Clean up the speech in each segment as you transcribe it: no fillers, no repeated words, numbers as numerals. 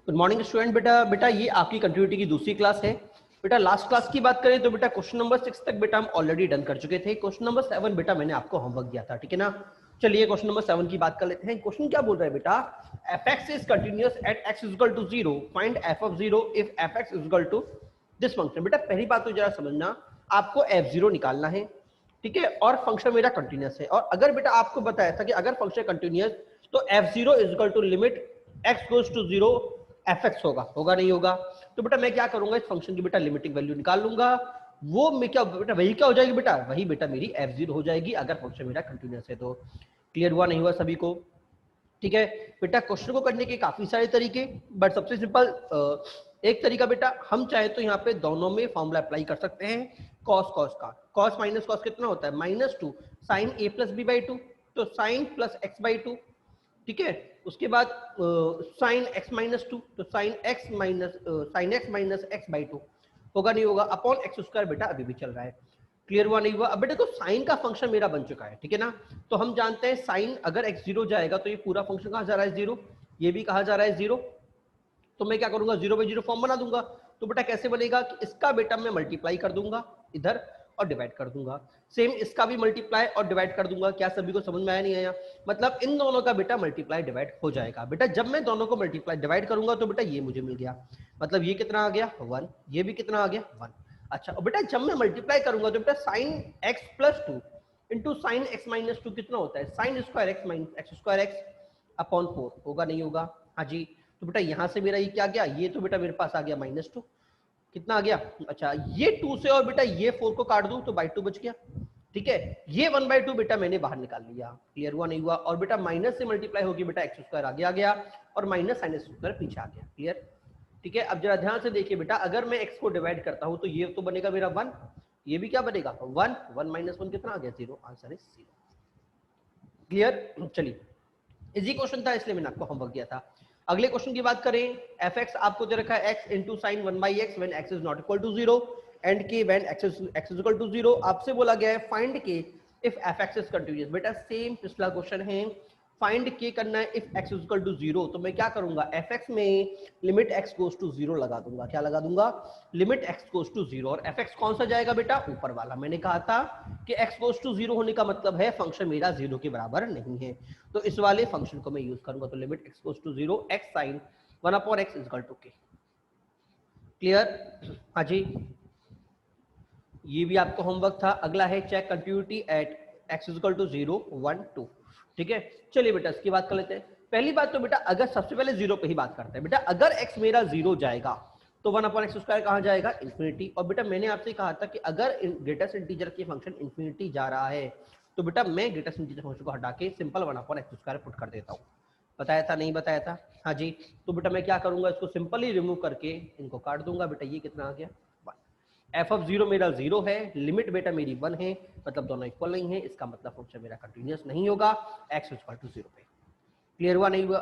Good morning student. बेटा ये आपकी कंटिन्यूटी की दूसरी क्लास है। बेटा लास्ट क्लास की बात करें तो बेटा क्वेश्चन नंबर 6 तक बेटा हम ऑलरेडी डन कर चुके थे। क्वेश्चन नंबर 7 बेटा मैंने आपको होमवर्क दिया था, ठीक है ना। चलिए क्वेश्चन नंबर 7 की बात कर लेते हैं। क्वेश्चन क्या बोल रहा है बेटा, fx is continuous at x is equal to 0, find f of 0 if fx is equal to this function. बेटा पहली बात तो जरा समझना, आपको f0 निकालना है, ठीक है, और फंक्शन मेरा कंटिन्यूअस है। और अगर बेटा आपको बताया था कि अगर फंक्शन कंटिन्यूअस तो f0 is equal to limit x goes to 0 fx होगा नहीं होगा। तो बेटा मैं क्या करूंगा, इस फंक्शन की बेटा लिमिटिंग वैल्यू निकाल लूंगा। वो मैं क्या बेटा, वही क्या हो जाएगी बेटा, वही बेटा मेरी f0 हो जाएगी अगर फंक्शन मेरा कंटिन्यूअस है तो। क्लियर हुआ नहीं हुआ सभी को? ठीक है बेटा, क्वेश्चन को करने के काफी सारे तरीके, बट सबसे सिंपल एक तरीका बेटा, हम चाहे तो यहाँ पे दोनों में फॉर्मूला अप्लाई कर सकते हैं। कॉस का कॉस माइनस कॉस कितना होता है, -2 sine a plus b by 2, तो साइन प्लस एक्स बाई 2, ठीक है। उसके बाद साइन एक्स माइनस 2, तो sine x minus x by 2 होगा नहीं होगा, अपॉन एक्स स्क्वायर बेटा अभी भी चल रहा है। क्लियर हुआ नहीं हुआ? अब बेटा तो साइन का फंक्शन मेरा बन चुका है, ठीक है ना। तो हम जानते हैं साइन अगर x0 जाएगा तो ये पूरा फंक्शन कहाँ जा रहा है, 0, ये भी कहाँ जा रहा है 0। तो मैं क्या करूंगा, 0/0 फॉर्म बना दूंगा। तो बेटा कैसे बनेगा कि इसका बेटा मैं मल्टीप्लाई कर दूंगा इधर और डिवाइड कर दूंगा, सेम इसका भी मल्टीप्लाई और डिवाइड कर दूंगा। क्या सभी को समझ में आया नहीं आया? मतलब इन दोनों का बेटा मल्टीप्लाई डिवाइड हो जाएगा। बेटा जब मैं दोनों को मल्टीप्लाई डिवाइड करूंगा तो बेटा ये मुझे मिल गया, मतलब ये कितना आ गया 1, ये भी कितना आ गया 1। अच्छा और बेटा जब मैं मल्टीप्लाई करूंगा तो बेटा sine x plus 2 into sine x minus 2 कितना होता है, sine square x minus x square x upon 4, होगा नहीं होगा? हाँ जी। तो बेटा यहाँ से मेरा ये क्या गया, ये तो बेटा मेरे पास आ गया -2, कितना आ गया, अच्छा ये 2 से और बेटा ये 4 को काट दूं तो बाई 2 बच गया, ठीक है। ये 1/2 बेटा मैंने बाहर निकाल लिया। क्लियर हुआ नहीं हुआ? और बेटा माइनस से मल्टीप्लाई होगी बेटा एक्स स्क्वायर आगे आ गया और माइनस साइन एक्स स्क्वायर पीछे आ गया। क्लियर? ठीक है। अब जरा ध्यान से देखिए बेटा, अगर मैं x को डिवाइड करता हूं तो ये तो बनेगा मेरा 1, ये भी क्या बनेगा 1, 1 माइनस 1 कितना आ गया 0, आंसर इज 0। क्लियर? चलिए इजी क्वेश्चन था इसलिए मैंने आपको होमवर्क दिया था। अगले क्वेश्चन की बात करें, fx आपको दे रखा है x into sine 1/x when x is not equal to 0 and k when x is equal to 0। आपसे बोला गया है find k if fx is continuous. बेटा सेम पिछला क्वेश्चन है, फाइंड k करना है if x is equal to 0। तो मैं क्या करूंगा, fx में लिमिट x गोज टू 0 लगा दूंगा। क्या लगा दूंगा, लिमिट x गोज टू 0। और fx कौन सा जाएगा बेटा, ऊपर वाला। मैंने कहा था कि x गोज टू 0 होने का मतलब है फंक्शन मेरा 0 के बराबर नहीं है, तो इस वाले फंक्शन को मैं यूज करूंगा। तो limit x goes to 0 x sine 1/x is equal to k। Clear? हाँ जी, ये भी आपको होमवर्क था। अगला है check continuity at x is equal to 0, 1, 2। ठीक है, चलिए बेटा इसकी बात कर लेते हैं। पहली बात तो बेटा अगर सबसे पहले 0 पे ही बात करते हैं। बेटा अगर x मेरा 0 जाएगा तो 1/x स्क्वायर कहाँ जाएगा, इन्फिनिटी। और बेटा मैंने आपसे कहा था कि अगर ग्रेटेस्ट इंटीजर के फंक्शन इन्फिनिटी जा रहा है तो बेटा मैं ग्रेटेस्ट इंटीजर फंक्शन को हटा के सिंपल 1/x स्क्वायर पुट कर देता हूँ। बताया था नहीं बताया था? हाँ जी। तो बेटा मैं क्या करूंगा, इसको सिंपली रिमूव करके इनको काट दूंगा। बेटा ये कितना आ गया, f ऑफ 0 मेरा 0 है, लिमिट बेटा मेरी 1 है, मतलब दोनों इक्वल नहीं है, इसका मतलब फंक्शन मेरा कंटीन्यूअस नहीं होगा x इक्वल टू 0 पे। क्लियर हुआ नहीं हुआ?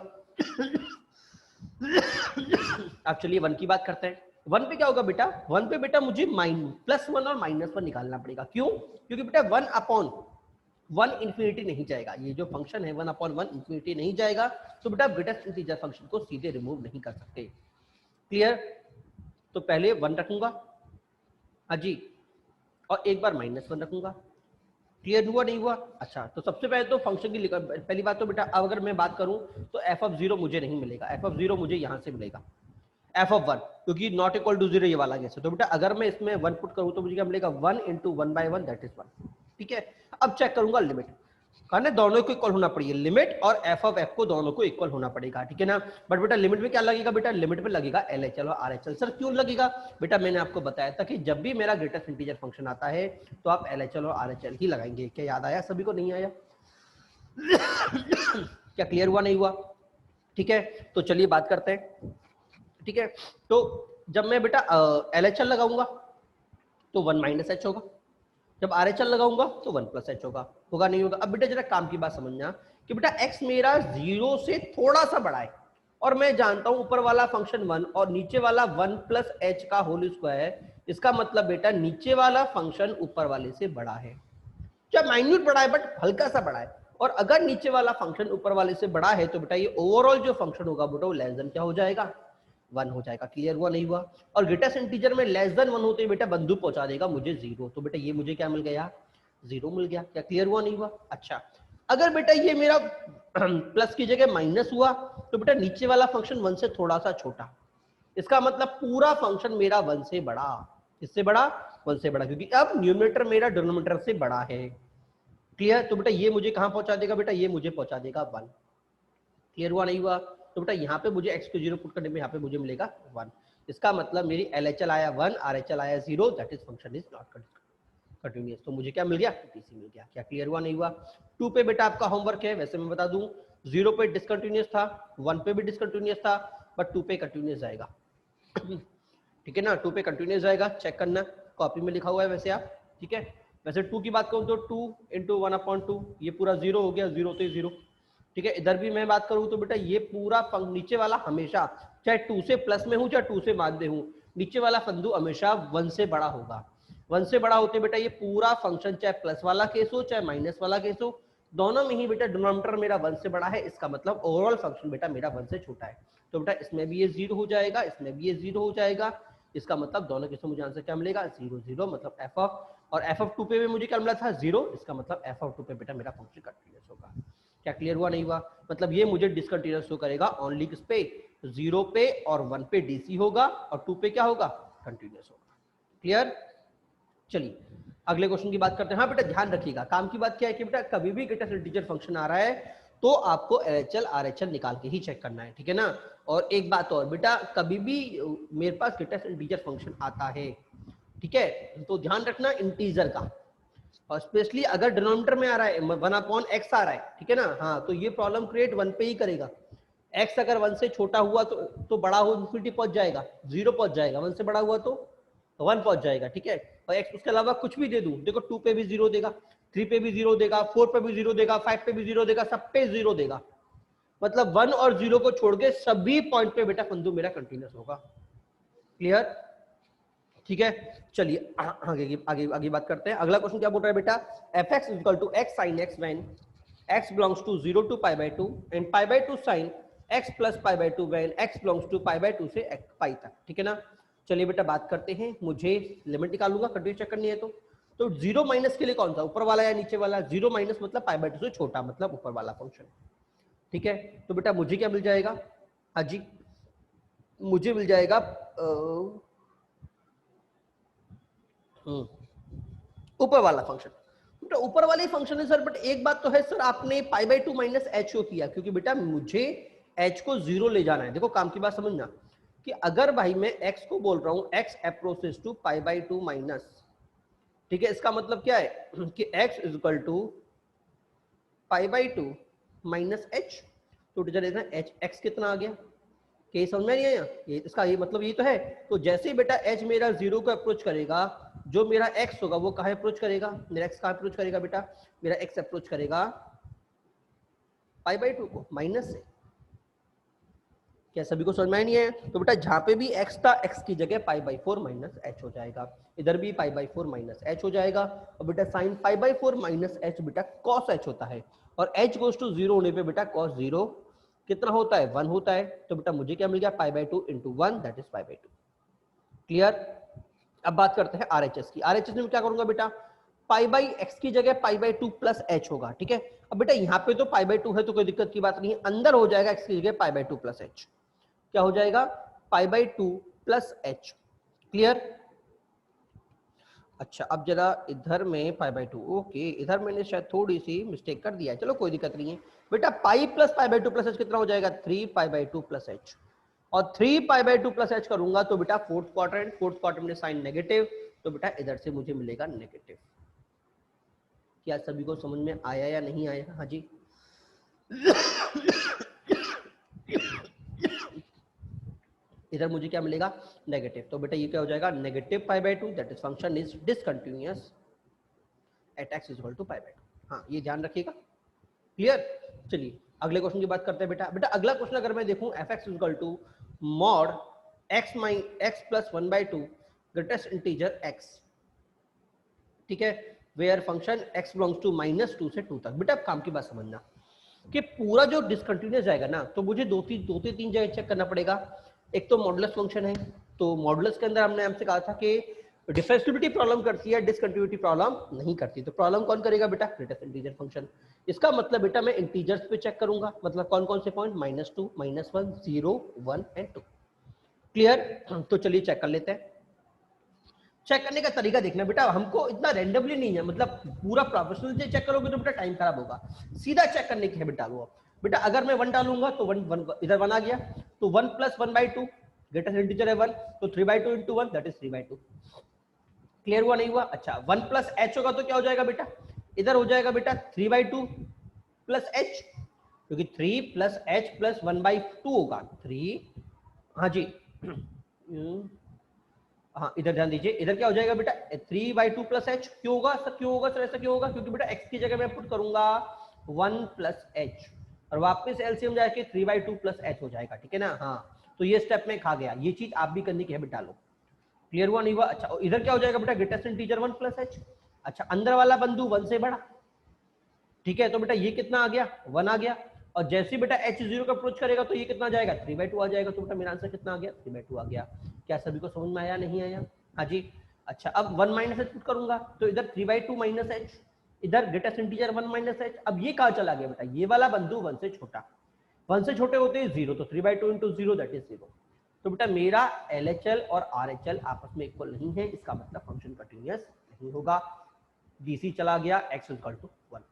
अब चलिए 1 की बात करते हैं। 1 पे क्या होगा बेटा, 1 पे बेटा मुझे +1 और -1 निकालना पड़ेगा। क्यों? क्योंकि बेटा 1/1 इन्फिनिटी नहीं जाएगा, ये जो फंक्शन है 1/1 इन्फिनिटी नहीं जाएगा, तो बेटा ग्रेटेस्ट इंटीजर फंक्शन को सीधे रिमूव नहीं कर सकते। क्लियर? तो पहले 1 रखूंगा, हाँ जी, और एक बार -1 रखूंगा। क्लियर हुआ नहीं हुआ? अच्छा तो सबसे पहले तो फंक्शन की पहली बात तो बेटा अगर मैं बात करूं तो f ऑफ 0 मुझे नहीं मिलेगा, f ऑफ 0 मुझे यहां से मिलेगा f ऑफ 1, क्योंकि नॉट इक्वल टू 0 ये वाला केस है। तो बेटा अगर मैं इसमें 1 पुट करूं तो मुझे क्या मिलेगा, 1 इंटू 1/1 दैट इज 1। ठीक है, अब चेक करूंगा लिमिट, कहना दोनों को इक्वल होना पड़ेगी, लिमिट और f ऑफ f को दोनों को इक्वल होना पड़ेगा, ठीक है ना। बट बेटा लिमिट में क्या लगेगा, बेटा लिमिट में लगेगा LHL और RHL। सर क्यों लगेगा? बेटा मैंने आपको बताया था कि जब भी मेरा ग्रेटेस्ट इंटीजर फंक्शन आता है तो आप LHL और RHL ही लगाएंगे। क्या याद आया सभी को, नहीं आया? क्या क्लियर हुआ नहीं हुआ? ठीक है, तो चलिए बात करते हैं। ठीक है, तो जब मैं बेटा LHL लगाऊंगा तो 1 - h होगा, जब RHL लगाऊंगा तो 1 + h होगा नहीं होगा? अब बेटा जरा काम की बात समझना कि बेटा x मेरा 0 से थोड़ा सा बड़ा है और मैं जानता हूं ऊपर वाला फंक्शन 1 और नीचे वाला 1 + h का होल स्क्वायर, इसका मतलब बेटा नीचे वाला फंक्शन ऊपर वाले से बड़ा है, चाहे माइन्यूट बड़ा है बट हल्का सा बड़ा है। और अगर नीचे वाला फंक्शन ऊपर वाले से बड़ा है तो बेटा ये ओवरऑल जो फंक्शन होगा बेटा वो लेस देन क्या हो जाएगा, 1 हो जाएगा। क्लियर हुआ नहीं हुआ? और ग्रेटेस्ट इंटीजर में लेस देन 1 होते ही बेटा बंधु पहुंचा देगा मुझे 0, तो बेटा ये मुझे क्या मिल गया? 0 मिल गया। क्या क्लियर हुआ नहीं हुआ? अच्छा, अगर बेटा ये मेरा प्लस की जगह माइनस हुआ तो बेटा नीचे वाला फंक्शन 1 से थोड़ा सा छोटा, इसका मतलब पूरा फंक्शन मेरा 1 से बड़ा। किससे बड़ा? 1 से बड़ा, क्योंकि अब न्यूमरेटर मेरा डिनोमिनेटर से बड़ा है। क्लियर? तो बेटा ये मुझे कहां पहुंचा देगा? बेटा ये मुझे पहुंचा देगा 1। क्लियर हुआ नहीं हुआ? तो बेटा यहाँ पे मुझे x को 0 पुट करने में यहाँ पे मुझे मिलेगा 1। इसका मतलब मेरी LHL आया 1, RHL आया 0, that is function is not continuous. तो मुझे क्या मिल गया? TC मिल गया। क्या क्लियर हुआ नहीं हुआ? 2 पे बेटा आपका होमवर्क है, वैसे मैं बता दूं 0 पे डिसकंटिन्यूअस था, 1 पे भी डिसकंटिन्यूअस था, बट 2 पे कंटिन्यूअस जाएगा। ठीक है ना? 2 पे कंटिन्यूअस जाएगा, चेक करना, कॉपी में लिखा हुआ है वैसे आप। ठीक है, वैसे 2 की बात करूं तो 2 इंटू 1/2, ये पूरा 0 हो गया, 0 तो 0। ठीक है, इधर भी मैं बात करूं तो बेटा ये पूरा नीचे वाला हमेशा, चाहे 2 से प्लस में हूं चाहे 2 से बाद में हूं, नीचे वाला फंदू हमेशा 1 से बड़ा होगा। 1 से बड़ा होते बेटा ये पूरा फंक्शन, चाहे प्लस वाला केस हो चाहे माइनस वाला केस हो, दोनों में ही बेटा डिनोमिनेटर मेरा 1 से बड़ा है। इसका मतलब ओवरऑल फंक्शन बेटा मेरा 1 से छोटा है। तो बेटा इसमें भी ये 0 हो जाएगा, इसमें भी ये 0 हो जाएगा। इसका मतलब दोनों केसों में मुझे आंसर क्या मिलेगा? 0 0, मतलब f ऑफ, और f ऑफ 2 पे भी मुझे क्या मिला था? 0। इसका मतलब f ऑफ 2 पे बेटा मेरा फंक्शन कंटीन्यूअस होगा। क्या क्लियर हुआ नहीं हुआ? मतलब ये मुझे डिसकंटीन्यूअस शो करेगा ओनली किस पे? 0 पे और 1 पे DC होगा, और 2 पे क्या होगा? कंटीन्यूअस होगा। क्लियर? चलिए अगले क्वेश्चन की बात करते हैं। हाँ बेटा ध्यान रखिएगा, काम की बात क्या है कि बेटा कभी भी ग्रेटेस्ट इंटीजर फंक्शन आ रहा है तो आपको LHL RHL निकाल के ही चेक करना है। ठीक है ना? और एक बात और बेटा, कभी भी मेरे पास ग्रेटेस्ट इंटीजर फंक्शन आता है, ठीक है, तो ध्यान रखना इंटीजर का, और स्पेशली अगर डिनोमिनेटर में आ रहा है 1/x आ रहा है, ठीक है ना? हाँ, तो ये प्रॉब्लम क्रिएट 1 पे ही करेगा। x अगर 1 से छोटा हुआ तो बड़ा हो इन्फिनिटी पहुंच जाएगा, 0 पहुंच जाएगा, 1 से बड़ा हुआ तो 1 पहुंच जाएगा। ठीक है, और x उसके अलावा कुछ भी दे दूं, देखो 2 पे भी 0 देगा, 3 पे भी 0 देगा, 4 पे भी 0 देगा, 5 पे भी 0 देगा, सब पे 0 देगा। मतलब 1 और 0 को छोड़ के सभी पॉइंट पे बेटा फंदू मेरा कंटिन्यूअस होगा। क्लियर? ठीक है, चलिए आगे आगे आगे बात करते हैं। अगला क्वेश्चन क्या बोल रहा है बेटा? fx equal to x sin x when x belongs to 0 to pi/2 and pi/2 sin x plus pi/2 when x belongs to pi/2 से pi तक। ठीक है ना? चलिए बेटा बात करते हैं, मुझे लिमिट निकालूंगा, कंटिन्यूअस चेक करनी है। तो 0 माइनस के लिए कौन सा, ऊपर वाला या नीचे वाला? 0 माइनस मतलब pi/2 से छोटा, मतलब ऊपर वाला फंक्शन। ठीक है, तो बेटा मुझे क्या मिल जाएगा? हाँ जी, मुझे मिल जाएगा ऊपर वाला फंक्शन। बेटा ऊपर वाले फंक्शन है सर, बट एक बात तो है सर, आपने pi/2 माइनस एच किया, क्योंकि बेटा मुझे h को 0 ले जाना है। देखो काम की बात समझना, कि अगर भाई मैं x को बोल रहा हूं x approaches to pi/2 minus, ठीक है, इसका मतलब क्या है कि x is equal to pi/2 minus h। तो देखना h x कितना आ गया, के समझ में नहीं आया? ये इसका ये मतलब ये तो है। तो जैसे ही बेटा h मेरा 0 को अप्रोच करेगा, जो मेरा x होगा वो कहाँ अप्रोच करेगा? मेरा x कहाँ अप्रोच करेगा बेटा? मेरा x अप्रोच करेगा pi/2 को माइनस से। क्या सभी को समझ में नहीं है? तो बेटा जहां पे भी x था, x की जगह pi/4 माइनस h हो जाएगा, इधर भी pi/4 माइनस h हो जाएगा। और बेटा साइन pi/4 माइनस h बेटा cos h होता है, और h गोज टू 0 होने पे बेटा cos 0 कितना होता है? 1 होता है। तो बेटा मुझे क्या मिल गया? pi/2 into 1, that is pi/2। Clear? अब बात करते हैं RHS की। RHS में क्या करूंगा बेटा? pi/x की जगह pi/2 प्लस h होगा। ठीक है, अब बेटा यहाँ पे तो pi/2 है तो कोई दिक्कत की बात नहीं है, अंदर हो जाएगा x की जगह pi/2 प्लस h। क्या हो जाएगा? pi/2 plus h। क्लियर? अच्छा, अब जरा इधर में pi/2, ओके, इधर मैंने शायद थोड़ी सी मिस्टेक कर दिया है, चलो कोई दिक्कत नहीं है। बेटा pi plus pi/2 plus h कितना हो जाएगा? 3 pi/2 प्लस h। और 3 pi/2 प्लस h करूंगा तो बेटा फोर्थ क्वाड्रेंट में साइन नेगेटिव, तो बेटा इधर से मुझे मिलेगा नेगेटिव। क्या सभी को समझ में आया या नहीं आया? हाँ जी। इधर मुझे क्या मिलेगा? नेगेटिव। तो बेटा ये क्या हो जाएगा? Negative pi/2, that is function is discontinuous at x is equal to pi/2। हाँ, ये ध्यान रखिएगा। क्लियर? चलिए अगले क्वेश्चन की बात करते हैं बेटा। बेटा अगला क्वेश्चन अगर मैं देखूं, fx is equal to mod x plus 1/2 greatest integer x, ठीक है, where function x belongs to -2 से 2 तक। बेटा काम की बात समझना कि पूरा जो डिसकंटिन्यूअस जाएगा ना, तो मुझे दो तीन जगह चेक करना पड़ेगा। एक तो मॉडुलस फंक्शन है, तो मॉडुलस के अंदर हमने आपसे कहा था कि डिफरेंशिएबिलिटी प्रॉब्लम करती है, डिसकंटिन्यूटी प्रॉब्लम नहीं करती। तो प्रॉब्लम कौन करेगा बेटा? Greatest integer function. इसका मतलब बेटा मैं इंटीजर्स पे चेक करूंगा, मतलब कौन कौन से पॉइंट, -2, -1, 0, 1 एंड 2। क्लियर? तो चलिए चेक कर लेते हैं। चेक करने का तरीका देखना बेटा, हमको इतना रैंडमली नहीं है, मतलब पूरा प्रोफेशनल से चेक करोगे तो बेटा टाइम खराब होगा। सीधा चेक करने की है बेटा वो। बेटा अगर मैं 1 डालूंगा तो 1 इधर 1 आ गया, तो 1 + 1/2 ग्रेटेस्ट इंटीजर है 1, तो 3/2 × 1 दैट इज 3/2। क्लियर हुआ नहीं हुआ? अच्छा 1 + h होगा तो क्या हो जाएगा बेटा? इधर हो जाएगा बेटा 3/2 + h, क्योंकि 3 + h + 1/2 होगा 3। हाँ जी हाँ इधर ध्यान दीजिए, इधर क्या हो जाएगा बेटा 3/2 + h। क्यों होगा सर? क्यों होगा सर? ऐसा क्यों होगा? क्योंकि बेटा x की जगह मैं पुट करूंगा 1 + h और वापस एलसीएम जाके 3/2 + h हो जाएगा, ठीक है ना? हाँ तो ये स्टेप में खा गया, ये चीज आप भी करने की है बेटा लो। क्लियर हुआ नहीं हुआ? अच्छा और इधर क्या हो जाएगा बेटा? Greatest integer 1 + h। अच्छा अंदर वाला बिंदु 1 से बड़ा, ठीक है? तो बेटा ये कितना आ गया? 1 आ गया। और जैसे बेटा h 0 का अप्रोच करेगा तो ये कितना आ जाएगा? 3/2 आ जाएगा। तो बेटा मेरा आंसर कितना आ गया? 3/2 आ गया। क्या सभी को समझ में आया नहीं आया? हाँ जी। अच्छा अब 1 - h पुट करूंगा तो इधर 3/2 - h, इधर ग्रेटेस्ट इंटीजर 1 - h। अब ये कहाँ चला गया बेटा? ये वाला बिंदु 1 से छोटा, 1 से छोटे होते हैं 0, तो 3/2 × 0 दैट इज 0। तो बेटा मेरा LHL और RHL आपस में इक्वल नहीं है, इसका मतलब फंक्शन कंटिन्यूअस नहीं होगा। DC चला गया x = 1।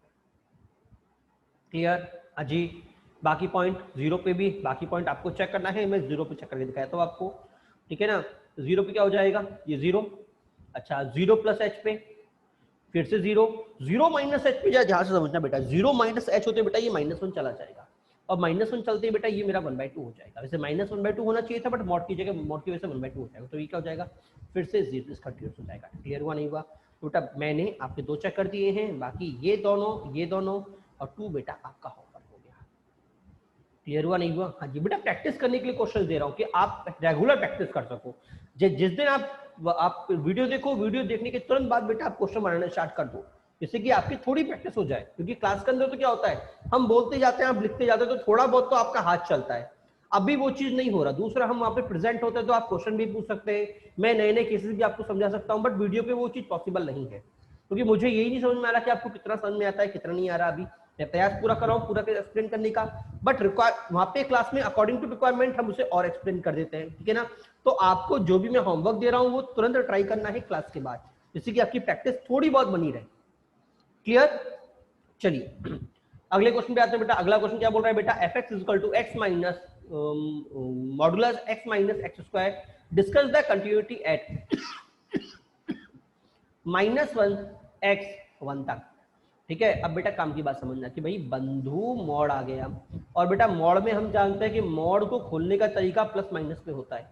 क्लियर? हाँ जी। बाकी पॉइंट 0 पे भी, बाकी पॉइंट आपको चेक करना है, मैं 0 पे चेक करके दिखाता हूँ आपको, ठीक है ना? 0 पे क्या हो जाएगा? ये 0। अच्छा 0 + h पे फिर से 0, 0 - h पे जहाँ से समझना बेटा, 0 - h होते बेटा ये -1 चला जाएगा, और -1 चलते ही बेटा ये मेरा 1/2 हो जाएगा। वैसे -1/2 होना चाहिए था, बट मॉड की जगह मॉड की वजह से 1/2 हो जाएगा, तो ये क्या हो जाएगा? फिर से 0 कंटिन्यूअस हो जाएगा। क्लियर हुआ नहीं हुआ? तो बेटा मैंने आपके 2 चेक कर दिए हैं, बाकी ये दोनों और 2 बेटा आपका होमवर्क हो गया। क्लियर हुआ नहीं हुआ? हाँ जी बेटा प्रैक्टिस करने के लिए क्वेश्चन दे रहा हूँ कि आप रेगुलर प्रैक्टिस कर सको। जिस दिन आप वीडियो देखो, वीडियो देखने के तुरंत बाद बेटा आप क्वेश्चन बनाना स्टार्ट कर दो, जिससे कि आपकी थोड़ी प्रैक्टिस हो जाए। क्योंकि क्लास के अंदर तो क्या होता है, हम बोलते जाते हैं, आप लिखते जाते हैं, तो थोड़ा बहुत तो आपका हाथ चलता है। अभी वो चीज नहीं हो रहा। दूसरा हम वहाँ पे प्रेजेंट होते हैं तो आप क्वेश्चन भी पूछ सकते हैं, मैं नए नए केसेस भी आपको समझा सकता हूँ, बट वीडियो पे वो चीज पॉसिबल नहीं है। क्योंकि मुझे यही नहीं समझ में आ रहा कि आपको कितना समझ में आता है, कितना नहीं आ रहा। अभी मैं प्रयास पूरा कर रहा हूँ पूरा एक्सप्लेन करने का, बट वहाँ पे क्लास में अकॉर्डिंग टू रिक्वायरमेंट हम उसे और एक्सप्लेन कर देते हैं, ठीक है ना? तो आपको जो भी मैं होमवर्क दे रहा हूँ वो तुरंत ट्राई करना है क्लास के बाद, जिससे कि आपकी प्रैक्टिस थोड़ी बहुत बनी रहे। क्लियर? चलिए अगले क्वेश्चन पे आते हैं बेटा। अगला क्वेश्चन क्या बोल रहा है बेटा? fx = x minus modulus x - x², discuss the continuity at -1 x 1 तक। ठीक है? अब बेटा काम की बात समझना कि भाई बंधु मॉड आ गया, और बेटा मॉड में हम जानते हैं कि मॉड को खोलने का तरीका +- पे होता है,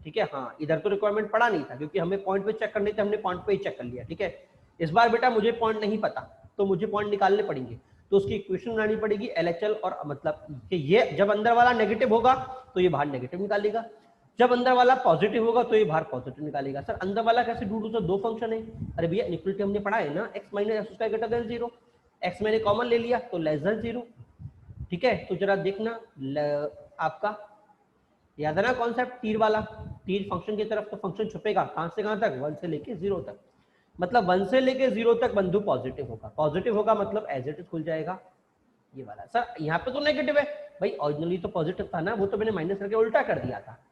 ठीक है? हाँ इधर तो रिक्वायरमेंट पड़ा नहीं था, क्योंकि हमें पॉइंट पे चेक करने थे, हमने पॉइंट पे ही चेक कर लिया, ठीक है? इस बार बेटा मुझे पॉइंट नहीं पता, तो मुझे पॉइंट निकालने पड़ेंगे, तो उसकी इक्वेशन बनानी पड़ेगी LHL, और मतलब कि ये जब अंदर वाला नेगेटिव होगा तो ये बाहर नेगेटिव निकालेगा, जब अंदर वाला पॉजिटिव होगा तो ये बाहर पॉजिटिव निकालेगा। सर अंदर वाला कैसे ढूंढूं? सर 2 फंक्शन है। अरे भैया इक्वलिटी हमने पढ़ा है ना, x - x² > 0। x मैंने कॉमन ले लिया तो <0, ठीक है? तो जरा देखना आपका याद है ना कॉन्सेप्ट तीर वाला, तीर फंक्शन की तरफ, तो फंक्शन छुपेगा कहां से कहां तक? 1 से लेके 0 तक। मतलब 1 से लेके 0 तक बंधु पॉजिटिव होगा, पॉजिटिव होगा मतलब एज इट इज खुल जाएगा ये वाला। सर यहाँ पे तो नेगेटिव है भाई, ओरिजिनली तो पॉजिटिव था ना, वो तो मैंने माइनस करके उल्टा कर दिया था।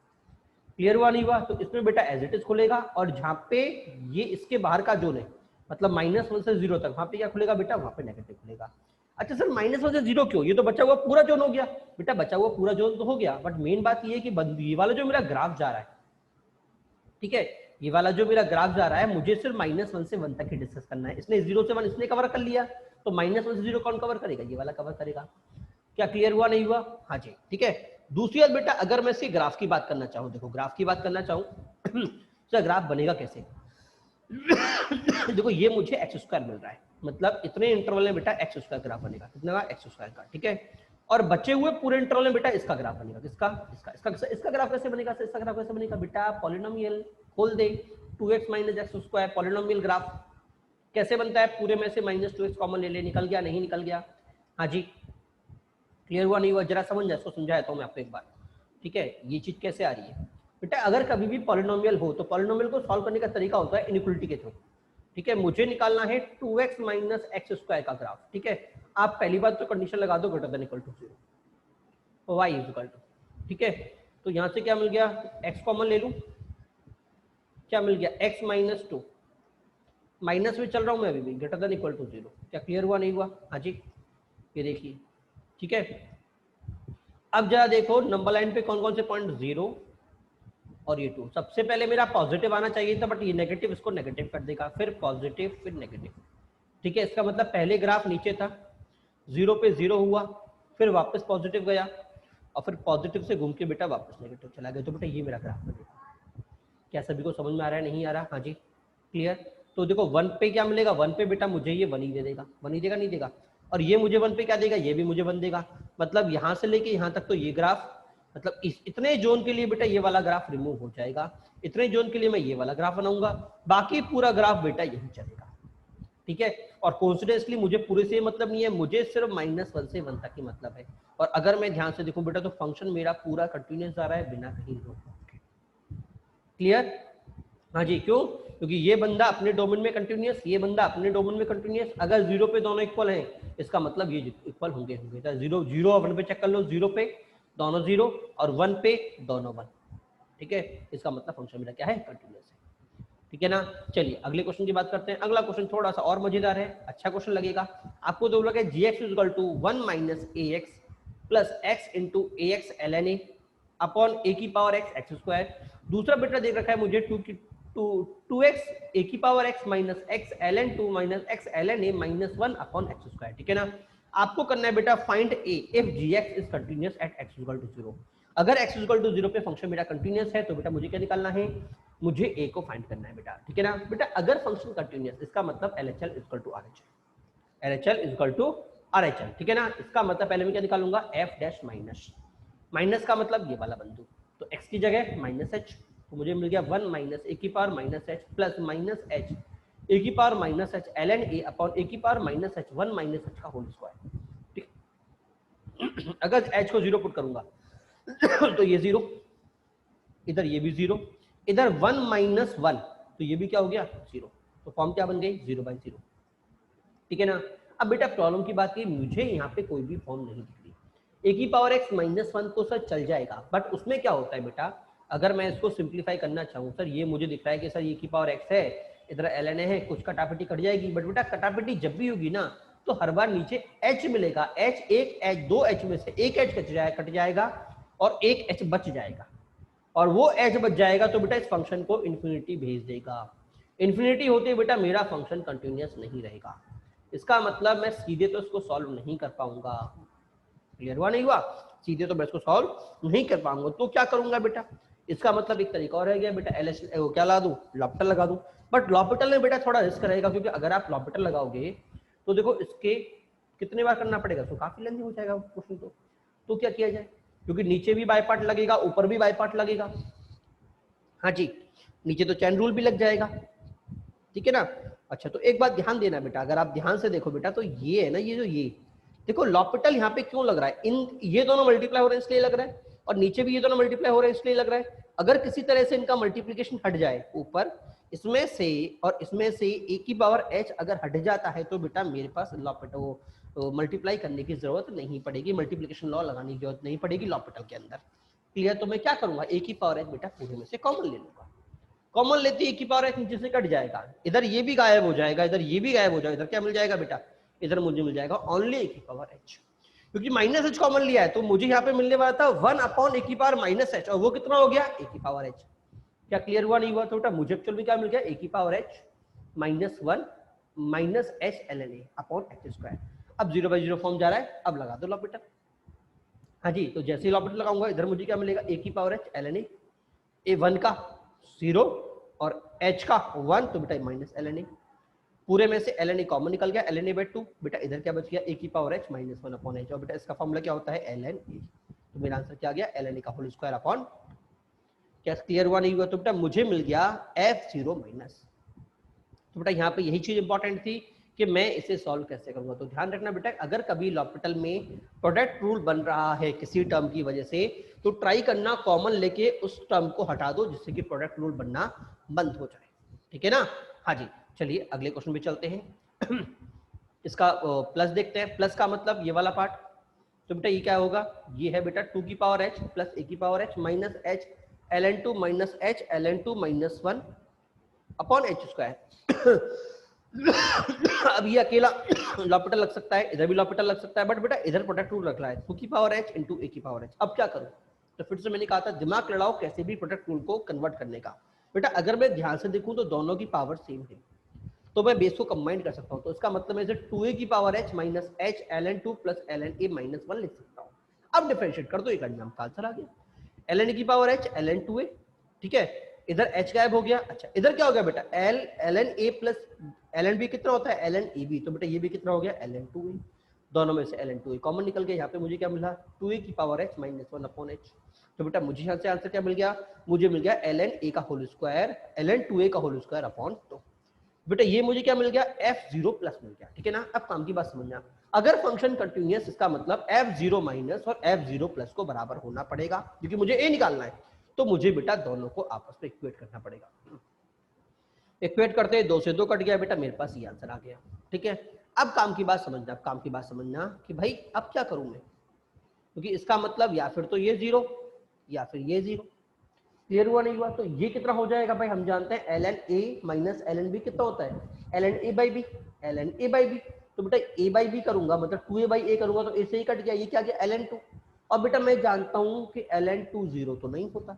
क्लियर हुआ नहीं हुआ? तो इसमें बेटा एज इट इज खुलेगा, और जहाँ पे ये इसके बाहर का जोन है, मतलब -1 से 0 तक, वहां पे क्या खुलेगा बेटा? वहां पे नेगेटिव खुलेगा। अच्छा सर -1 से 0 क्यों? ये तो बचा हुआ पूरा जोन हो गया। बेटा बचा हुआ पूरा जोन तो हो गया, बट मेन बात ये है कि ये वाला जो मेरा ग्राफ जा रहा है, ठीक है, ये वाला जो मेरा ग्राफ जा रहा है, मुझे सिर्फ -1 से 1 तक ही डिस्कस करना है। इसने 0 से 1 इसने कवर कर लिया, तो -1 से 0 कौन कवर करेगा? ये वाला कवर करेगा। क्या क्लियर हुआ नहीं हुआ? हाँ जी ठीक है। दूसरी बात बेटा, अगर मैं इसके ग्राफ की बात करना चाहूँ, देखो ग्राफ की बात करना चाहूँ तो ग्राफ बनेगा कैसे? देखो ये मुझे x² मिल रहा है, मतलब इतने इंटरवल में बेटा x² ग्राफ बनेगा, कितना का? x² का, ठीक है? और बचे हुए पूरे इंटरवल में बेटा इसका ग्राफ बनेगा, किसका? इसका ग्राफ कैसे बनेगा? इसका ग्राफ कैसे बनेगा बेटा? पॉलिनोमियल खोल दे, 2x - x² पॉलिनोमियल ग्राफ कैसे बनता है? पूरे में से -2x कॉमन ले ले, निकल गया? नहीं निकल गया? हाँ जी क्लियर हुआ नहीं हुआ? जरा समझ जाए, इसको समझाया तो मैं आपको एक बार, ठीक है, ये चीज कैसे आ रही है बेटा, अगर कभी भी पॉलिनोमियल हो तो पॉलिनोमियल को सॉल्व करने का तरीका होता है इनइक्वलिटी के थ्रू। ठीक है, मुझे निकालना है 2x माइनस एक्स स्क्वायर का ग्राफ। ठीक है, आप पहली बात तो कंडीशन लगा दो greater than equal to 0, y is equal to, ठीक है, तो यहां से क्या मिल गया, x कॉमन ले लूं, क्या मिल गया x माइनस 2, माइनस में चल रहा हूं मैं अभी भी, ग्रेटर देन इक्वल टू 0। क्या क्लियर हुआ नहीं हुआ? हाँ जी, ये देखिए, ठीक है। अब जरा देखो नंबर लाइन पे कौन कौन से पॉइंट, 0 और ये 2। सबसे पहले मेरा पॉजिटिव आना चाहिए था, बट ये नेगेटिव, इसको नेगेटिव कर देगा, फिर पॉजिटिव फिर नेगेटिव। ठीक है, इसका मतलब पहले ग्राफ नीचे था, 0 पे 0 हुआ, फिर वापस पॉजिटिव गया, और फिर पॉजिटिव से घूम के बेटा वापस नेगेटिव चला गया। तो बेटा ये मेरा ग्राफ बनेगा। क्या सभी को समझ में आ रहा है, नहीं आ रहा? हाँ जी, क्लियर। तो देखो 1 पे क्या मिलेगा, 1 पे बेटा मुझे ये 1 ही दे देगा, 1 ही देगा, नहीं देगा, और ये मुझे 1 पे क्या देगा, ये भी मुझे 1 देगा। मतलब यहां से लेके यहां तक तो ये ग्राफ, मतलब इतने जोन के लिए बेटा ये वाला ग्राफ रिमूव हो जाएगा, इतने जोन के लिए मैं ये वाला ग्राफ बनाऊंगा, बाकी पूरा ग्राफ बेटा यही चलेगा। ठीक है, और कोइंसिडेंटली मुझे पूरे से मतलब नहीं है, मुझे सिर्फ -1 से 1 तक ही मतलब है। और अगर मैं ध्यान से देखूं बेटा तो फंक्शन मेरा पूरा कंटिन्यूअस जा रहा है बिना कहीं रोके। क्लियर? हाँ जी, क्यों? क्योंकि ये बंदा अपने डोमेन में कंटिन्यूअस, ये बंदा अपने डोमेन में कंटिन्यूअस। अगर 0 पे दोनों इक्वल हैं, इसका मतलब ये इक्वल होंगे। 0 0 और 1 पे चेक कर लो, 0 पे दोनों 0 और 1 पे दोनों 1। ठीक है, इसका मतलब फंक्शन मेरा क्या है, कंटिन्यूअस है। ठीक है ना? चलिए अगले क्वेश्चन की बात करते हैं। अगला क्वेश्चन थोड़ा सा और मजेदार है, अच्छा क्वेश्चन लगेगा आपको। तो बोला gx is equal to 1 minus ax plus x into ax ln a upon a की पावर x एक्स स्क्वायर। दूसरा बेटा देख रखा है मुझे 2x a की power x minus x ln 2 minus x ln a minus 1 upon x square. ठीक है ना? आपको करना है बेटा find a if gx is continuous at x equal to 0। अगर x इक्वल टू 0 पे फंक्शन मेरा कंटिन्यूअस है तो बेटा मुझे क्या निकालना है, मुझे a को फाइंड करना है बेटा। ठीक है ना बेटा? अगर फंक्शन कंटिन्यूअस, इसका मतलब LHL equal to RHL, LHL equal to RHL। ठीक है ना? इसका मतलब पहले मैं क्या निकालूंगा, f डैश माइनस, माइनस का मतलब ये वाला बिंदु, तो x की जगह माइनस h, तो मुझे मिल गया 1 माइनस a की power minus h plus minus h a की power minus h ln a upon a की power minus h 1 minus h का होल स्क्वायर। ठीक, अगर h को 0 पुट करूंगा तो ये 0, इधर ये भी 0, इधर 1 माइनस 1, तो ये भी क्या हो गया, 0। तो फॉर्म क्या बन गई, 0/0। ठीक है ना? अब बेटा प्रॉब्लम की बात की, मुझे यहाँ पे कोई भी फॉर्म नहीं दिख रही। a की पावर x माइनस 1 तो सर चल जाएगा, बट उसमें क्या होता है बेटा, अगर मैं इसको सिंप्लीफाई करना चाहूँ, सर ये मुझे दिख रहा है कि सर a की पावर x है, इधर ln a है, कुछ कटापिटी कट जाएगी। बट बेटा कटापिटी जब भी होगी ना, तो हर बार नीचे h मिलेगा, h एक h, दो h में से एक h कट जाएगा और एक h बच जाएगा, और वो h बच जाएगा तो बेटा इस फंक्शन को इन्फिनिटी भेज देगा। इन्फिनिटी होते बेटा मेरा फंक्शन कंटिन्यूअस नहीं रहेगा। इसका मतलब मैं सीधे तो इसको सॉल्व नहीं कर पाऊंगा। क्लियर हुआ नहीं हुआ? सीधे तो मैं इसको सॉल्व नहीं कर पाऊंगा, तो क्या करूंगा बेटा, इसका मतलब एक तरीका और रह गया बेटा, एल क्या ला दूं, लॉपिटल लगा दूं। बट लॉपिटल में बेटा थोड़ा रिस्क रहेगा, क्योंकि अगर आप लॉपिटल लगाओगे तो देखो इसके कितने बार करना पड़ेगा, तो काफी लेंथी हो जाएगा क्वेश्चन। तो क्या किया जाए, क्योंकि नीचे भी बाय पार्ट लगेगा, ऊपर भी बाय पार्ट लगेगा। हाँ जी, नीचे तो चैन रूल भी लग जाएगा। ठीक है ना? अच्छा, तो एक बात ध्यान देना बेटा, अगर आप ध्यान से देखो बेटा, तो ये है ना, ये जो ये देखो लॉपिटल यहाँ पे क्यों लग रहा है, इन ये दोनों मल्टीप्लाई हो रहे हैं इसलिए लग रहा है, और नीचे भी ये दोनों मल्टीप्लाई हो रहे हैं इसलिए लग रहा है। अगर किसी तरह से इनका मल्टीप्लीकेशन हट जाए, ऊपर इसमें से और इसमें से a की पावर h अगर हट जाता है, तो बेटा मेरे पास लॉपिटल मल्टीप्लाई करने की जरूरत नहीं पड़ेगी, मल्टीप्लीकेशन लॉ लगाने की जरूरत नहीं पड़ेगी लॉपिटल के अंदर। क्लियर? तो मैं क्या करूंगा, a की पावर h बेटा पूरे में से कॉमन ले लूंगा। कॉमन लेते a की पावर h नीचे से कट जाएगा, इधर ये भी गायब हो जाएगा, इधर ये भी गायब हो जाएगा, इधर क्या मिल जाएगा बेटा, इधर मुझे मिल जाएगा ओनली a की पावर h, क्योंकि माइनस h कॉमन लिया है, तो मुझे यहाँ पे मिलने वाला था 1 अपॉन a की पावर माइनस h, और वो कितना हो गया, a की पावर h। क्या क्लियर हुआ नहीं हुआ? तो बेटा मुझे एक्चुअल में क्या मिल गया, a की power h minus 1 minus h ln a upon x square. अब 0/0 फॉर्म जा रहा है, अब लगा दो लॉपिटल। हाँ जी, तो जैसे ही लॉपिटल लगाऊंगा, इधर मुझे क्या मिलेगा, a की पावर h ln a 1 का 0 और h का 1, तो बेटा माइनस ln a, पूरे में से ln a कॉमन निकल गया, ln a by 2, बेटा इधर क्या बच गया, a की power h minus 1 upon h, और बेटा इसका फॉर्मूला क्या होता है, ln a। तो मेरा आंसर क्या आ गया, ln a का होल स्क्वायर अपॉन, क्या क्लियर हुआ नहीं हुआ? तो बेटा मुझे मिल गया f0 माइनस। तो बेटा यहाँ पे यही चीज इंपॉर्टेंट थी कि मैं इसे सॉल्व कैसे करूंगा। तो ध्यान रखना बेटा, अगर कभी लॉपिटल में प्रोडक्ट रूल बन रहा है किसी टर्म की वजह से, तो ट्राई करना कॉमन लेके उस टर्म को हटा दो जिससे कि प्रोडक्ट रूल बनना बंद हो जाए, ठीक है ना। हाँ जी, चलिए अगले क्वेश्चन पे चलते हैं। इसका प्लस देखते हैं। प्लस का मतलब ये वाला पार्ट, तो बेटा ये क्या होगा, ये है बेटा 2 की पावर h प्लस a की power h minus h ln2 minus h ln2 minus 1 upon h square. अब ये अकेला लॉपिटल लग सकता है, इधर भी लॉपिटल लग सकता है, बट बेटा इधर प्रोडक्ट रूल रख रहा है 2 की पावर h इंटू a की पावर h। अब क्या करूं, तो फिर से मैंने कहा था दिमाग लड़ाओ कैसे भी प्रोडक्ट रूल को कन्वर्ट करने का। बेटा अगर मैं ध्यान से देखूं तो दोनों की पावर सेम है, तो मैं बेस को कंबाइन कर सकता हूं। तो इसका मतलब है 2a की power h minus h ln2 plus ln a minus 1 लिख सकता हूं। अब डिफरेंशिएट कर दो, एक नाम का आंसर आ गया, ln की पावर h ln2a, ठीक है, इधर h गायब हो गया। अच्छा इधर क्या हो गया बेटा, ln a plus ln b कितना होता है ln ab, तो बेटा ये भी कितना हो गया ln2a, दोनों में से ln2a कॉमन निकल गया। यहाँ पे मुझे क्या मिला 2a की power h minus 1 upon h। तो बेटा मुझे यहाँ से आंसर क्या मिल गया, मुझे मिल गया ln a का होल स्क्वायर ln2a का होल स्क्वायर अपॉन 2। बेटा ये मुझे क्या मिल गया f0 प्लस मिल गया, ठीक है ना। अब काम की बात समझना, अगर फंक्शन कंटिन्यूअस इसका मतलब f0 माइनस और f0 प्लस को बराबर होना पड़ेगा, क्योंकि मुझे a निकालना है, तो मुझे बेटा दोनों को आपस में इक्वेट करना पड़ेगा। इक्वेट करते हैं 2 से 2 कट गया बेटा, मेरे पास ये आंसर आ गया, ठीक है। अब काम की बात समझना, अब काम की बात समझना कि भाई अब क्या करूं मैं, क्योंकि इसका मतलब या फिर तो ये 0 या फिर ये 0, क्लियर हुआ नहीं हुआ। तो ये कितना हो जाएगा भाई, हम जानते हैं ln a minus ln b कितना होता है ln a by b, ln a by b। तो बेटा a by b करूंगा मतलब 2a by a करूंगा, तो a से ही कट गया, ये क्या गया ln2। और बेटा मैं जानता हूं कि ln2 0 तो नहीं होता।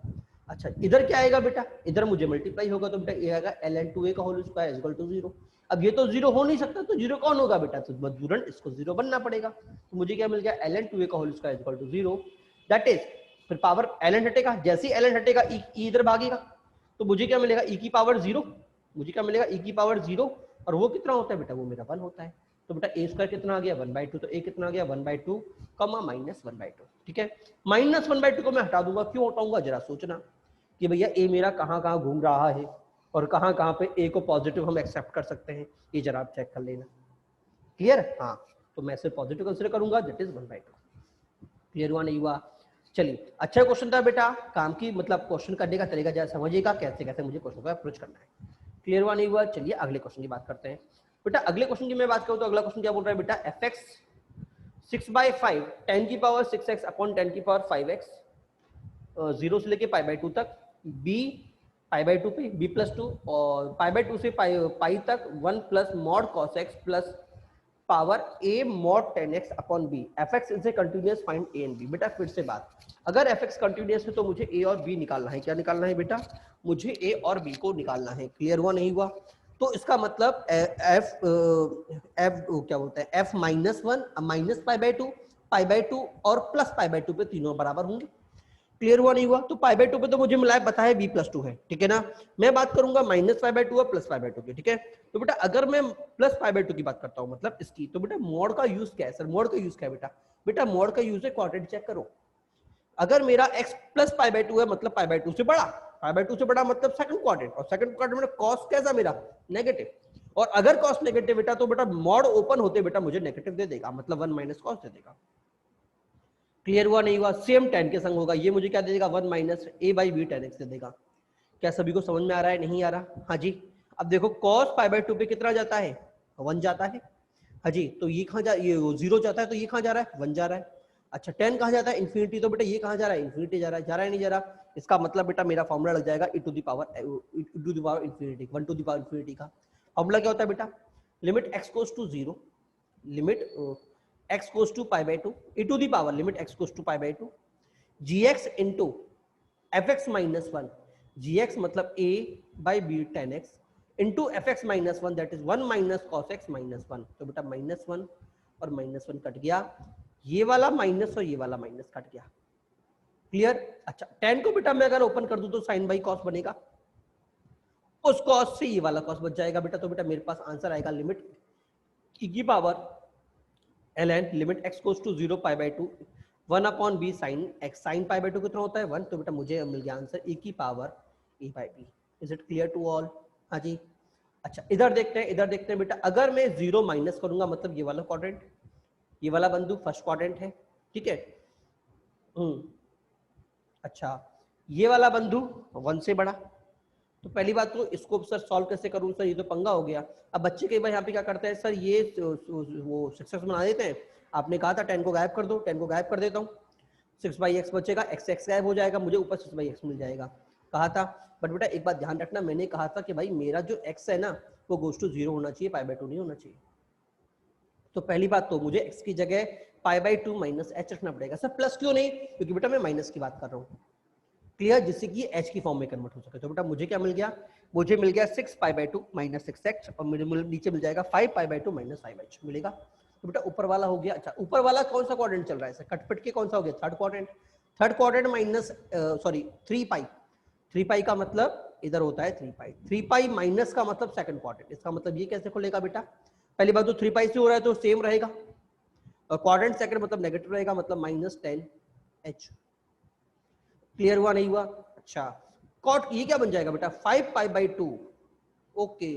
अच्छा इधर क्या आएगा बेटा, इधर मुझे मल्टीप्लाई होगा, तो बेटा ये आएगा ln2a का whole square is equal to 0। अब ये तो 0 हो नहीं सकता, तो 0 कौन होगा बेटा, तो मजबूरन इसको 0 बनना पड़ेगा। तो मुझे क्या मिल गया ln2a का whole square is equal to 0, that is फिर पावर ln हटेगा, जैसे ही ln हटेगा e इधर भागेगा, तो मुझे क्या मिलेगा e की पावर 0, मुझे क्या मिलेगा e की पावर 0, और वो कितना होता है बेटा, वो मेरा 1 होता है। तो बेटा a स्क्वायर कितना आ गया 1/2, तो a कितना आ गया 1/2 कमा माइनस 1/2, ठीक है। माइनस 1/2 को मैं हटा दूंगा, क्यों हटाऊंगा जरा सोचना कि भैया a मेरा कहाँ कहाँ घूम रहा है और कहाँ कहाँ पे a को पॉजिटिव हम एक्सेप्ट कर सकते हैं, ये जरा आप चेक कर लेना, क्लियर। हाँ तो मैं सिर्फ पॉजिटिव कंसिडर करूंगा, दैट इज 1/2, क्लियर हुआ नहीं हुआ। चलिए अच्छा क्वेश्चन था बेटा, काम की मतलब क्वेश्चन करने का तरीका जरा समझिएगा कैसे कैसे मुझे क्वेश्चन को अप्रोच करना है, क्लियर हुआ नहीं हुआ। चलिए अगले क्वेश्चन की बात करते हैं। बेटा अगले क्वेश्चन की मैं बात करूं तो अगला क्वेश्चन क्या बोल रहा है बेटा, fx 6/5 10 की पावर 6x अपॉन 10 की पावर 5x 0 से लेके π/2 तक, b π/2 पे b+2 और π/2 से पाई तक 1 plus mod cos x plus power a mod 10x upon b, fx is a continuous find a and b। बेटा फिर से बात, अगर fx कंटिन्यूअस है तो मुझे a और b निकालना है, क्या निकालना है बेटा, मुझे a और b को निकालना है, क्लियर हुआ नहीं हुआ। तो इसका मतलब f क्या बोलता है f -1 माइनस π/2 और प्लस π/2 पे तीनों बराबर होंगे, क्लियर हुआ नहीं हुआ। तो π/2 पे तो मुझे मिला है पता है b+2 है, ठीक है ना। मैं बात करूंगा माइनस π/2 और प्लस π/2 की, ठीक है। तो बेटा अगर मैं प्लस π/2 की बात करता हूं मतलब इसकी, तो बेटा मोड का यूज क्या है सर, मोड का यूज क्या है बेटा, बेटा मोड का यूज है क्वाड्रेटिक चेक करो। अगर मेरा x प्लस π/2 है मतलब π/2 से बड़ा, π/2 से बड़ा मतलब सेकंड क्वाड्रेंट, और सेकंड क्वाड्रेंट में कॉस कैसा मेरा नेगेटिव, और अगर कॉस नेगेटिव बेटा तो बेटा मॉड ओपन होते बेटा मुझे नेगेटिव दे देगा, मतलब 1 माइनस कॉस दे देगा, क्लियर हुआ नहीं हुआ। सेम tan के संग होगा, ये मुझे क्या दे देगा 1 minus a by b tan x दे देगा। क्या सभी को समझ में आ रहा है, नहीं आ रहा, हाँ जी। अब देखो cos π/2 पे कितना जाता है 1 जाता है, हाँ जी। तो ये कहाँ जा, ये 0 जाता है, तो ये कहाँ जा रहा है 1 जा रहा है। अच्छा tan कहाँ जाता है इन्फिनिटी, तो बेटा ये कहाँ जा रहा है इन्फिनिटी जा रहा है नहीं जा रहा। इसका मतलब बेटा मेरा फॉर्मूला लग जाएगा e to the power infinity 1 to the power infinity का फॉर्मूला क्या होता है बेटा, limit x goes to 0, limit x goes to π/2 e to the power limit x goes to π/2 gx into fx minus 1, gx मतलब a by b tan x into fx minus 1 that is 1 minus cos x minus 1। तो बेटा -1 और -1 cut गया, ये वाला minus और ये वाला माइनस कट गया, क्लियर। अच्छा tan को बेटा मैं अगर ओपन कर दूं तो sin बाई cos बनेगा, उस cos से ये वाला cos बच जाएगा बेटा। तो बेटा मेरे पास आंसर आएगा लिमिट e की power ln limit x goes to 0 π/2 1 upon b sin x, sin π/2 कितना होता है 1, तो बेटा मुझे मिल गया आंसर e की power a by b। Is it clear to all, हाँ जी। अच्छा इधर देखते हैं, इधर देखते हैं बेटा, अगर मैं 0 माइनस करूंगा मतलब ये वाला क्वाड्रेंट, ये वाला बिंदु फर्स्ट क्वाड्रेंट है, ठीक है। अच्छा ये वाला बिंदु 1 से बड़ा, तो पहली बात तो इसको सर सॉल्व कैसे करूं सर, ये तो पंगा हो गया। अब बच्चे कई बार यहाँ पे क्या करते हैं सर, ये वो 6x बना देते हैं, आपने कहा था 10 को गायब कर दो, 10 को गायब कर देता हूँ, 6/x बचेगा, x गायब हो जाएगा, मुझे ऊपर 6/x मिल जाएगा, कहा था। बट बेटा एक बात ध्यान रखना, मैंने कहा था कि भाई मेरा जो x है ना वो गोज टू 0 होना चाहिए, π/2 नहीं होना चाहिए। तो पहली बात तो मुझे x की जगह π/2 माइनस h रखना पड़ेगा। सर प्लस क्यों नहीं, क्योंकि बेटा मैं माइनस की बात कर रहा हूँ, क्लियर, जिससे कि h की फॉर्म में कन्वर्ट हो सके। तो बेटा मुझे क्या मिल गया, मुझे मिल गया 6π/2 माइनस 6x, और मुझे नीचे मिल जाएगा 5π/2 माइनस 5h मिलेगा। तो बेटा ऊपर वाला हो गया। अच्छा ऊपर वाला कौन सा क्वाड्रेंट चल रहा है सर, कटपिट के कौन सा हो गया, third quadrant, third quadrant minus sorry 3π, 3π का मतलब इधर होता है 3π, 3π माइनस का मतलब सेकंड क्वाड्रेंट, इसका मतलब ये कैसे खुलेगा बेटा, पहली बात तो 3π से हो रहा है तो सेम रहेगा, और क्वाड्रेंट सेकंड मतलब नेगेटिव रहेगा, मतलब -10h। क्लियर हुआ नहीं हुआ। अच्छा कॉट ये क्या बन जाएगा बेटा 5π/2, ओके,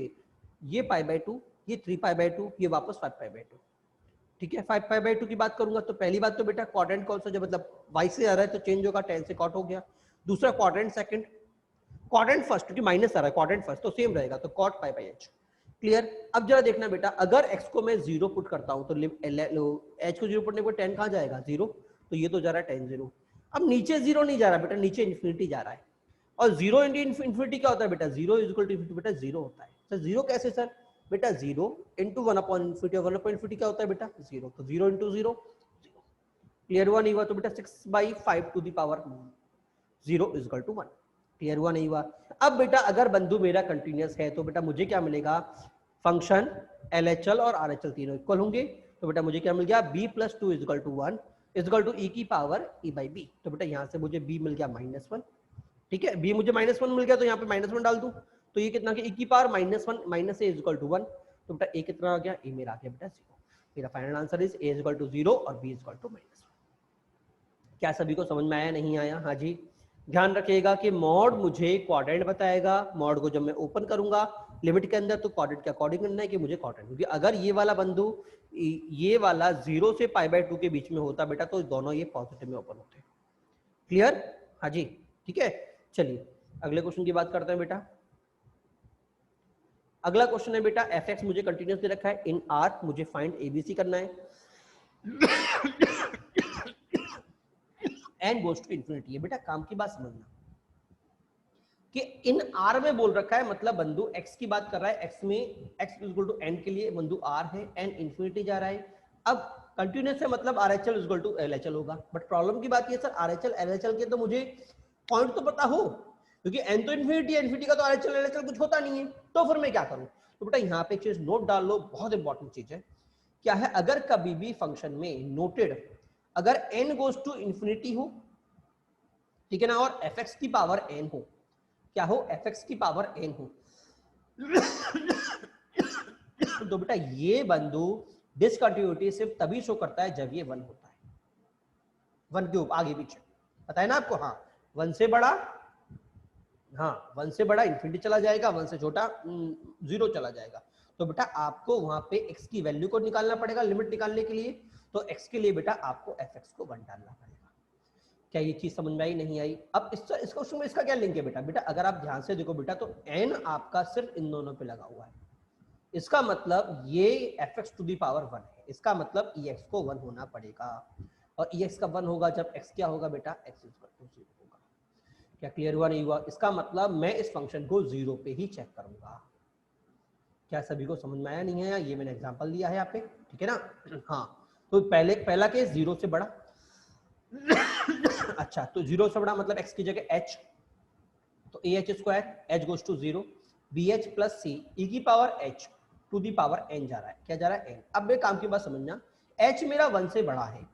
ये π/2, ये 3π/2, ये वापस 5π/2, ठीक है। 5π/2 की बात करूंगा तो पहली बात तो बेटा क्वाड्रेंट कौन सा, जब मतलब y से आ रहा है तो चेंज होगा, 10 से कॉट हो गया। दूसरा क्वाड्रेंट सेकंड, क्वाड्रेंट फर्स्ट, क्योंकि माइनस आ रहा है, क्वाड्रेंट फर्स्ट तो सेम रहेगा, तो कॉट π/h। क्लियर। अब जरा देखना बेटा, अगर x को मैं 0 पुट करता हूं तो h को 0 पुटने पर 10 कहां जाएगा 0, तो ये तो जा रहा है 10 0। अब नीचे 0 नहीं जा रहा बेटा, नीचे इन्फिनिटी जा रहा है, और 0 इंटू इन्फिनिटी क्या होता है बेटा, 0 इज इक्वल टू इन्फिनिटी, बेटा 0 होता है। सर 0 कैसे सर, बेटा 0 इंटू 1/इन्फिनिटी, 1/इन्फिनिटी क्या होता है बेटा 0, तो 0 इंटू 0 0। क्लियर हुआ नहीं हुआ। तो बेटा 6/5 to the power 0 is equal to 1। Clear हुआ नहीं हुआ। अब बेटा अगर बिंदु मेरा कंटिन्यूअस है तो बेटा मुझे क्या मिलेगा, फंक्शन LHL और RHL तीनों इक्वल होंगे, तो बेटा मुझे क्या मिल गया, b + 2 is equal to 1 is equal to e की पावर e/b। तो बेटा यहाँ से मुझे b मिल गया -1, ठीक है, b मुझे -1 मिल गया, तो यहाँ पे -1 डाल दूं, तो ये कितना, e की power -1 minus a is equal to 1। तो बेटा a कितना आ गया, a मेरा आ गया बेटा 0। मेरा final answer is a is equal to 0 और b इज इक्वल टू -1। क्या सभी को समझ में आया, नहीं आया? हाँ जी। ध्यान रखिएगा कि मॉड मुझे क्वाड्रेंट बताएगा, मॉड को जब मैं ओपन करूंगा लिमिट के अंदर तो क्वाड्रेंट के अकॉर्डिंग करना है कि मुझे क्वाड्रेंट, क्योंकि अगर ये वाला बिंदु ये वाला 0 से π/2 के बीच में होता बेटा तो दोनों ये पॉजिटिव में ओपन होते। क्लियर? हाँ जी, ठीक है। चलिए अगले क्वेश्चन की बात करते हैं बेटा। अगला क्वेश्चन है बेटा, f(x) मुझे कंटिन्यूअस दे रखा है इन R, मुझे फाइंड ABC करना है n गोज टू इन्फिनिटी है। बेटा काम की बात समझना कि इन R में बोल रखा है, मतलब बिंदु x की बात कर रहा है, x में x इक्वल टू n के लिए बिंदु R है, n इन्फिनिटी जा रहा है। अब कंटिन्यूअस है मतलब RHL इक्वल टू LHL होगा, बट प्रॉब्लम की बात ये सर RHL LHL के तो मुझे पॉइंट तो पता हो, क्योंकि n तो इन्फिनिटी है, इन्फिनिटी का तो RHL LHL कुछ होता नहीं है, तो फिर मैं क्या करूं। तो बेटा यहाँ पे एक चीज नोट डाल लो, बहुत इंपॉर्टेंट चीज है, क्या है, अगर कभी भी फंक्शन में नोटेड अगर n गोज टू इन्फिनिटी हो, ठीक है ना, और fx की पावर n हो, क्या हो, fx की पावर n हो तो बेटा ये बिंदु डिसकंटिन्यूटी सिर्फ तभी शो करता है जब ये 1 होता है, 1 के ऊपर आगे पीछे, पता है ना आपको। हाँ 1 से बड़ा, हाँ 1 से बड़ा इन्फिनिटी चला जाएगा, 1 से छोटा 0 चला जाएगा। तो बेटा आपको वहां पे x की वैल्यू को निकालना पड़ेगा लिमिट निकालने के लिए, तो x के लिए बेटा आपको fx को 1 डालना पड़ेगा। क्या ये चीज समझ में आई, नहीं आई? अब इस क्वेश्चन में इसका क्या लिंक है बेटा, बेटा अगर आप ध्यान से देखो बेटा तो n आपका सिर्फ इन दोनों पे लगा हुआ है, इसका मतलब ये fx टू दी पावर 1 है, इसका मतलब ex को 1 होना पड़ेगा, और ex का 1 होगा जब x क्या होगा बेटा, x इक्वल टू 0 होगा। क्या क्लियर हुआ नहीं हुआ? इसका मतलब मैं इस फंक्शन को 0 पे ही चेक करूंगा। क्या सभी को समझ में आया, नहीं आया? ये मैंने एग्जांपल दिया है यहाँ पे, ठीक है ना। हाँ तो पहला केस 0 से बड़ा अच्छा तो 0 से बड़ा मतलब x की जगह h, तो ah² h goes to 0 bh plus c e की power h to the power n जा रहा है, क्या जा रहा है n। अब मेरे काम की बात समझना, h मेरा 1 से बड़ा है,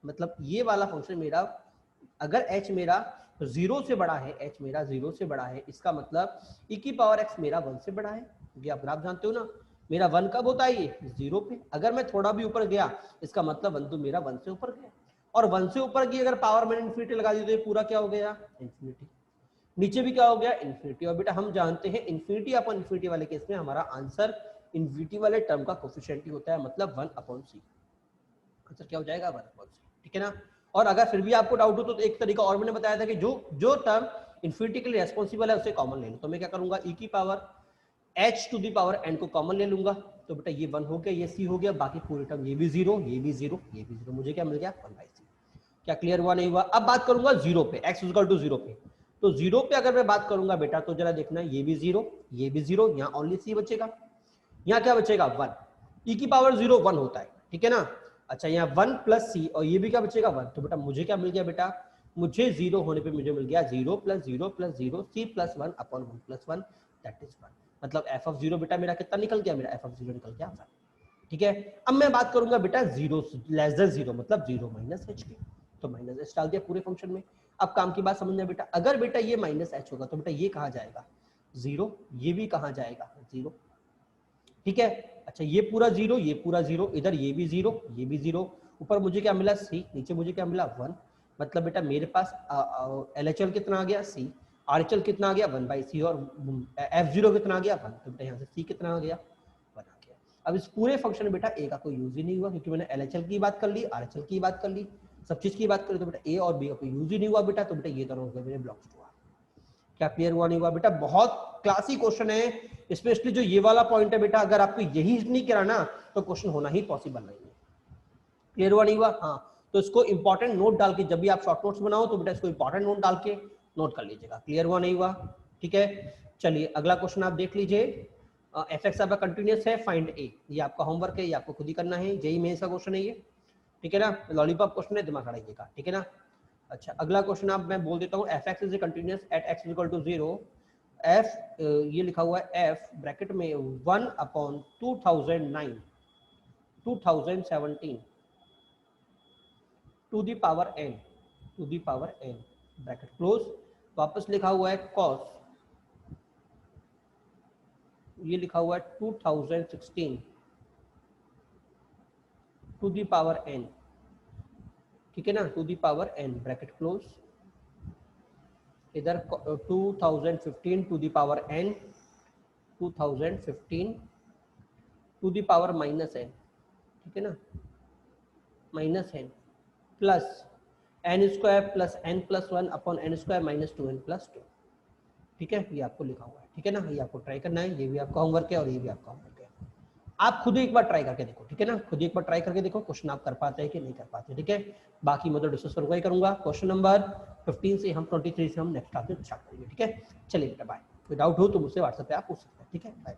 मतलब ये वाला फंक्शन मेरा अगर h मेरा 0 से बड़ा है, h मेरा 0 से बड़ा है, इसका मतलब e की पावर x मेरा 1 से बड़ा है, क्योंकि आप ग्राफ जानते हो ना, मेरा 1 कब होता है, ये 0 पे। अगर मैं थोड़ा भी ऊपर गया इसका मतलब बिंदु मेरा 1 से ऊपर गया, और 1 से ऊपर की अगर पावर मैंने इन्फिनिटी लगा दी तो ये पूरा क्या हो गया, इन्फिनिटी। नीचे भी क्या हो गया इन्फिनिटी, और बेटा हम जानते हैं इन्फिनिटी अपॉन इन्फिनिटी वाले केस में हमारा आंसर इन्फिनिटी वाले टर्म का कोफिशिएंट ही होता है, मतलब 1/c। आंसर क्या हो जाएगा 1/c, ठीक है ना। और अगर फिर भी आपको डाउट हो तो एक तरीका और मैंने बताया था कि जो टर्म इन्फिनिटी के लिए रेस्पॉन्सिबल है उसे कॉमन ले लो। तो मैं क्या करूंगा e की power h to the power n को कॉमन ले लूंगा, तो बेटा ये 1 हो गया, ये c हो गया, बाकी पूरे टर्म ये भी 0, ये भी 0, ये भी 0, मुझे क्या मिल गया 1/c। क्या क्लियर हुआ नहीं हुआ? अब बात करूंगा 0 पे, x इक्वल टू 0 पे। तो 0 पे अगर मैं बात करूंगा बेटा तो जरा देखना ये भी 0, ये भी 0, यहाँ ओनली c बचेगा, यहाँ क्या बचेगा 1, e की पावर 0 1 होता है, ठीक है ना। अच्छा यहाँ 1 प्लस c और ये भी क्या बचेगा 1, तो बेटा मुझे क्या मिल गया बेटा, मुझे 0 होने पे मुझे मिल गया 0 plus 0 plus 0 c plus 1 upon 1 plus 1 that is 1। मतलब f ऑफ 0 बेटा मेरा कितना निकल गया, मेरा f ऑफ 0 निकल गया 1, ठीक है। अब मैं बात करूंगा बेटा 0 लेस देन 0 मतलब 0 माइनस h की, तो माइनस h डाल दिया पूरे फंक्शन में। अब काम की बात समझना बेटा, अगर बेटा ये माइनस h होगा तो बेटा ये कहाँ जाएगा 0, ये भी कहाँ जाएगा 0, ठीक है। अच्छा ये पूरा 0, ये पूरा 0, इधर ये भी 0, ये भी 0, ऊपर मुझे क्या मिला c, नीचे मुझे क्या मिला 1, मतलब बेटा मेरे पास LHL कितना आ गया c, RHL कितना आ गया 1/c, और f0 कितना आ गया 1, तो बेटा यहाँ से c कितना आ गया 1 आ गया। अब इस पूरे फंक्शन में बेटा a का कोई यूज ही नहीं हुआ, क्योंकि मैंने LHL की बात कर ली, RHL की बात कर ली, सब चीज की बात करी, तो बेटा a और b का कोई यूज ही नहीं हुआ बेटा, तो बेटा ये दोनों हो गए मेरे ब्लॉक्स टू। क्या क्लियर हुआ नहीं हुआ बेटा? बहुत क्लासिक क्वेश्चन है, स्पेशली जो ये वाला पॉइंट है बेटा, अगर आपको यही नहीं करा ना तो क्वेश्चन होना ही पॉसिबल नहीं है। क्लियर हुआ नहीं हुआ? हाँ, तो इसको इंपॉर्टेंट नोट डाल के, जब भी आप शॉर्ट नोट्स बनाओ तो बेटा इसको इंपॉर्टेंट नोट डाल के नोट कर लीजिएगा। क्लियर हुआ नहीं हुआ? ठीक है, चलिए अगला क्वेश्चन आप देख लीजिए। एफ एक्स आपका कंटिन्यूस है, फाइंड ए, ये आपका होमवर्क है, ये आपको खुद ही करना है, जेई मेंस का क्वेश्चन है ये, ठीक है ना। लॉलीपॉप क्वेश्चन है, दिमाग लगाइएगा, ठीक है ना। अच्छा अगला क्वेश्चन आप मैं बोल देता हूँ, f x is a continuous at x equal to 0, f ये लिखा हुआ है एफ ब्रैकेट में 1/2009 2017 to the power n bracket close, वापस लिखा हुआ है कॉस, ये लिखा हुआ है 2016 टू दी पावर n, ठीक है ना, to the power n bracket close, इधर 2015 to the power n 2015 to the power minus n, ठीक है ना, minus n plus n square plus n plus 1 upon n square minus 2n plus 2, ठीक है, ये आपको लिखा हुआ है, ठीक है ना, ये आपको ट्राई करना है, ये भी आपका होमवर्क है और ये भी आपका होमवर्क है। आप खुद ही एक बार ट्राई करके देखो, ठीक है ना, खुद ही एक बार ट्राई करके देखो क्वेश्चन आप कर पाते हैं कि नहीं कर पाते, ठीक है। बाकी मैं तो डिस्कस करूंगा ही करूंगा, क्वेश्चन नंबर 15 से हम 23 से हम नेक्स्ट क्लास में स्टार्ट करेंगे, ठीक है। चलिए बेटा बाय, कोई डाउट हो तो मुझसे व्हाट्सएप पे आप पूछ सकते हैं, ठीक है, बाय।